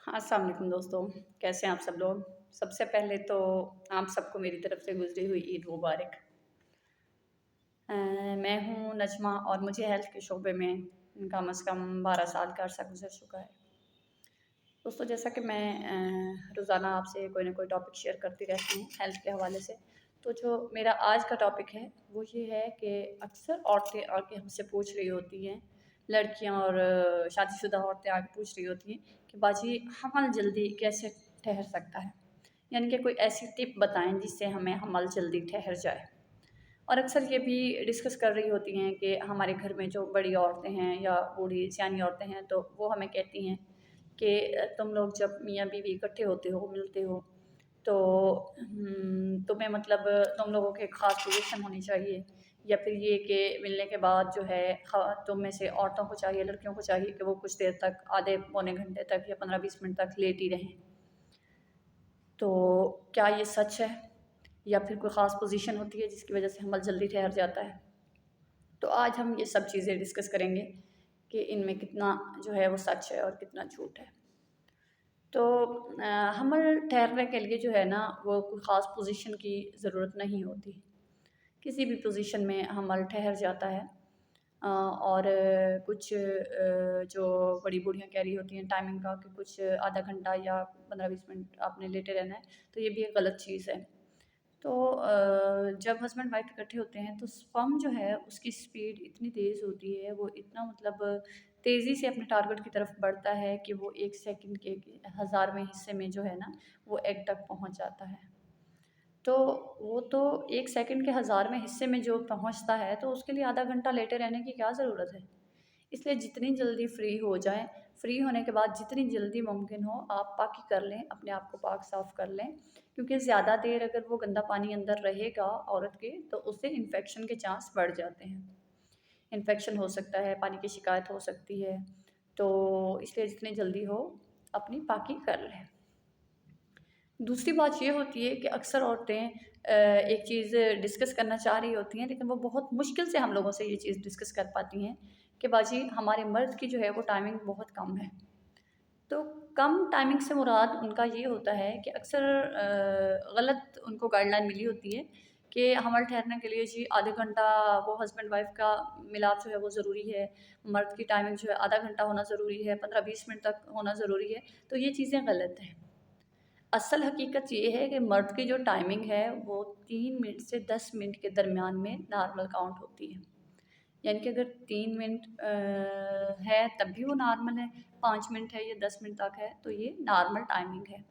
हाँ, अस्सलाम वालेकुम दोस्तों, कैसे हैं आप सब लोग? सबसे पहले तो आप सबको मेरी तरफ़ से गुज़री हुई ईद मुबारक। मैं हूँ नजमा और मुझे हेल्थ के शोबे में कम से कम 12 साल का अरसा गुज़र चुका है। दोस्तों, जैसा कि मैं रोज़ाना आपसे कोई ना कोई टॉपिक शेयर करती रहती हूँ हेल्थ के हवाले से, तो जो मेरा आज का टॉपिक है वो ये है कि अक्सर औरतें आके हमसे पूछ रही होती हैं, लड़कियाँ और शादीशुदा औरतें आके पूछ रही होती हैं कि बाजी हमल जल्दी कैसे ठहर सकता है? यानी कि कोई ऐसी टिप बताएँ जिससे हमें हमल जल्दी ठहर जाए। और अक्सर ये भी डिस्कस कर रही होती हैं कि हमारे घर में जो बड़ी औरतें हैं या बूढ़ी सियानी औरतें हैं, तो वो हमें कहती हैं कि तुम लोग जब मियाँ-बीवी इकट्ठे होते हो, मिलते हो, तो तुम्हें मतलब तुम लोगों के ख़ास पोज़ीशन होनी चाहिए, या फिर ये कि मिलने के बाद जो है तुम में से औरतों को चाहिए, लड़कियों को चाहिए कि वो कुछ देर तक, आधे पौने घंटे तक या 15-20 मिनट तक लेटी रहें। तो क्या ये सच है? या फिर कोई ख़ास पोज़ीशन होती है जिसकी वज़ह से हमल जल्दी ठहर जाता है? तो आज हम ये सब चीज़ें डिस्कस करेंगे कि इनमें कितना जो है वो सच है और कितना झूठ है। तो हमल ठहरने के लिए जो है ना, वो कोई ख़ास पोज़ीशन की ज़रूरत नहीं होती। किसी भी पोज़ीशन में हमल ठहर जाता है। और कुछ जो बड़ी बूढ़ियाँ कह रही होती हैं टाइमिंग का कि कुछ आधा घंटा या 15-20 मिनट आपने लेटे रहना है, तो ये भी एक गलत चीज़ है। तो जब हस्बैंड वाइफ इकट्ठे होते हैं तो स्पर्म जो है उसकी स्पीड इतनी तेज़ होती है, वो इतना मतलब तेज़ी से अपने टारगेट की तरफ बढ़ता है कि वो 1 सेकंड के 1000वें हिस्से में जो है ना, वो एग तक पहुँच जाता है। तो वो तो 1 सेकंड के 1000वें हिस्से में जो पहुँचता है, तो उसके लिए आधा घंटा लेटे रहने की क्या ज़रूरत है? इसलिए जितनी जल्दी फ्री हो जाएँ, फ्री होने के बाद जितनी जल्दी मुमकिन हो आप पाकी कर लें, अपने आप को पाक साफ़ कर लें, क्योंकि ज़्यादा देर अगर वो गंदा पानी अंदर रहेगा औरत के, तो उससे इन्फेक्शन के चांस बढ़ जाते हैं। इन्फेक्शन हो सकता है, पानी की शिकायत हो सकती है, तो इसलिए जितनी जल्दी हो अपनी पाकी कर लें। दूसरी बात ये होती है कि अक्सर औरतें एक चीज़ डिस्कस करना चाह रही होती हैं, लेकिन वो बहुत मुश्किल से हम लोगों से ये चीज़ डिस्कस कर पाती हैं कि बाजी हमारे मर्द की जो है वो टाइमिंग बहुत कम है। तो कम टाइमिंग से मुराद उनका ये होता है कि अक्सर गलत उनको गाइडलाइन मिली होती है कि हमल ठहरने के लिए जी आधे घंटा वो हस्बैंड वाइफ का मिलाप जो है वो ज़रूरी है, मर्द की टाइमिंग जो है आधा घंटा होना ज़रूरी है, 15-20 मिनट तक होना ज़रूरी है, तो ये चीज़ें गलत हैं। असल हकीकत ये है कि मर्द की जो टाइमिंग है वो 3 मिनट से 10 मिनट के दरमियान में नॉर्मल काउंट होती है। यानी कि अगर 3 मिनट है तब भी वो नॉर्मल है, 5 मिनट है या 10 मिनट तक है तो ये नॉर्मल टाइमिंग है।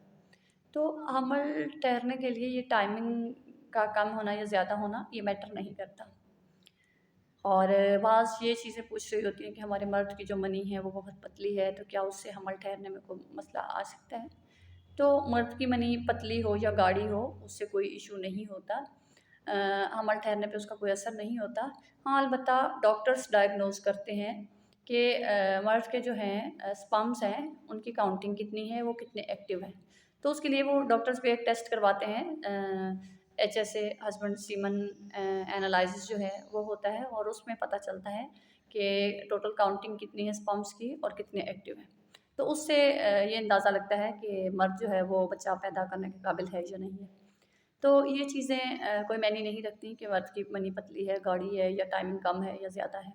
तो हमल ठहरने के लिए ये टाइमिंग का कम होना या ज़्यादा होना ये मैटर नहीं करता। और बाज़ ये चीज़ें पूछ रही होती हैं कि हमारे मर्द की जो मनी है वो बहुत पतली है, तो क्या उससे हमल ठहरने में कोई मसला आ सकता है? तो मर्द की मनी पतली हो या गाढ़ी हो, उससे कोई इशू नहीं होता। हमल ठहरने पे उसका कोई असर नहीं होता। हाँ, अलबत्ता डॉक्टर्स डायग्नोज़ करते हैं कि मर्द के जो हैं स्पर्म्स हैं, उनकी काउंटिंग कितनी है, वो कितने एक्टिव हैं। तो उसके लिए वो डॉक्टर्स भी एक टेस्ट करवाते हैं, एचएसए हस्बैंड सीमन एनालिसिस जो है वो होता है, और उसमें पता चलता है कि टोटल काउंटिंग कितनी है स्पर्म्स की और कितने एक्टिव हैं। तो उससे ये अंदाज़ा लगता है कि मर्द जो है वो बच्चा पैदा करने के काबिल है या नहीं है। तो ये चीज़ें कोई मायने नहीं रखती कि मर्द की मनी पतली है, गाढ़ी है या टाइमिंग कम है या ज़्यादा है।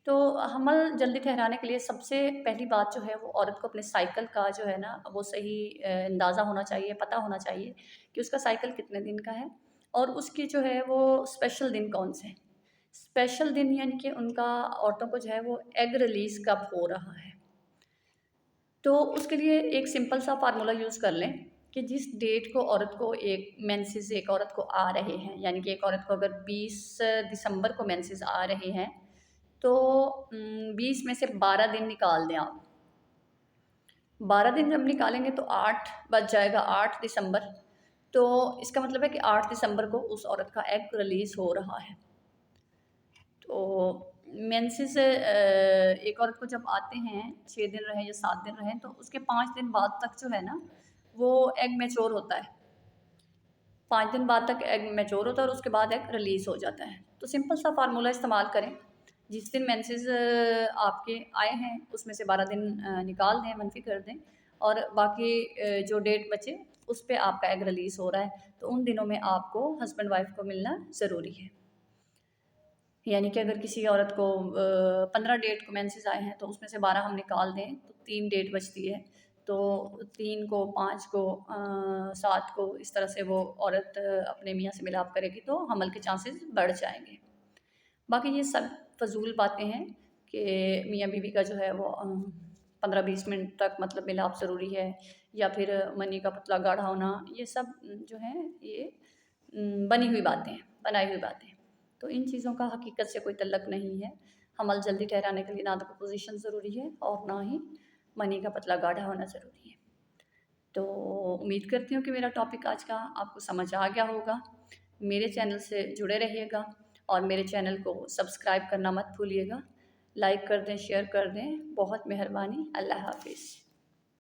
तो हमल जल्दी ठहराने के लिए सबसे पहली बात जो है वो औरत को अपने साइकिल का जो है ना वो सही अंदाज़ा होना चाहिए, पता होना चाहिए कि उसका साइकिल कितने दिन का है और उसकी जो है वो स्पेशल दिन कौन से हैं। स्पेशल दिन यानी कि उनका औरतों को जो है वो एग रिलीज़ कब हो रहा है। तो उसके लिए एक सिंपल सा फार्मूला यूज़ कर लें कि जिस डेट को औरत को एक मेंसेस एक औरत को आ रहे हैं, यानी कि एक औरत को अगर 20 दिसंबर को मेंसेस आ रहे हैं, तो 20 में से 12 दिन निकाल दें आप। 12 दिन जब निकालेंगे तो 8 बच जाएगा, 8 दिसंबर। तो इसका मतलब है कि 8 दिसंबर को उस औरत का एग रिलीज़ हो रहा है। तो मेंसेस एक औरत को जब आते हैं 6 दिन रहे या 7 दिन रहे, तो उसके 5 दिन बाद तक जो है ना वो एग मैच्योर होता है। 5 दिन बाद तक एग मैच्योर होता है और उसके बाद एग रिलीज़ हो जाता है। तो सिंपल सा फार्मूला इस्तेमाल करें। जिस दिन मेंसेस आपके आए हैं उसमें से 12 दिन निकाल दें, मनफ़ी कर दें اور باقی جو ڈیٹ بچے اس پہ آپ کا ایگ ریلیز ہو رہا ہے، تو ان دنوں میں آپ کو ہسبینڈ وائف کو ملنا ضروری ہے۔ یعنی کہ اگر کسی عورت کو 15 ڈیٹ کو مینسز آئے ہیں تو اس میں سے 12 ہم نکال دیں تو 3 ڈیٹ بچتی ہے، تو 3 کو 5 کو 7 کو اس طرح سے وہ عورت اپنے میاں سے ملاپ کرے گی تو حمل کے چانسز بڑھ جائیں گے۔ باقی یہ سب فضول باتیں ہیں کہ میاں بیوی کا جو ہے وہ 15-20 منٹ تک مطلب ملاپ ضروری ہے، یا پھر منی کا پتلا گاڑھا ہونا، یہ سب جو ہیں یہ بنی ہوئی باتیں ہیں، بنائی ہوئی باتیں ہیں۔ تو ان چیزوں کا حقیقت سے کوئی تعلق نہیں ہے۔ حمل جلدی ٹھہرانے کے لیے نہ تو پوزیشن ضروری ہے اور نہ ہی منی کا پتلا گاڑھا ہونا ضروری ہے۔ تو امید کرتی ہوں کہ میرا ٹاپک آج کا آپ کو سمجھ آ گیا ہوگا۔ میرے چینل سے جڑے رہیے گا اور میرے چینل کو سبسکرائب کرنا مت بھولیے گا۔ لائک کر دیں، شیئر کر دیں، بہت مہربانی۔ اللہ حافظ۔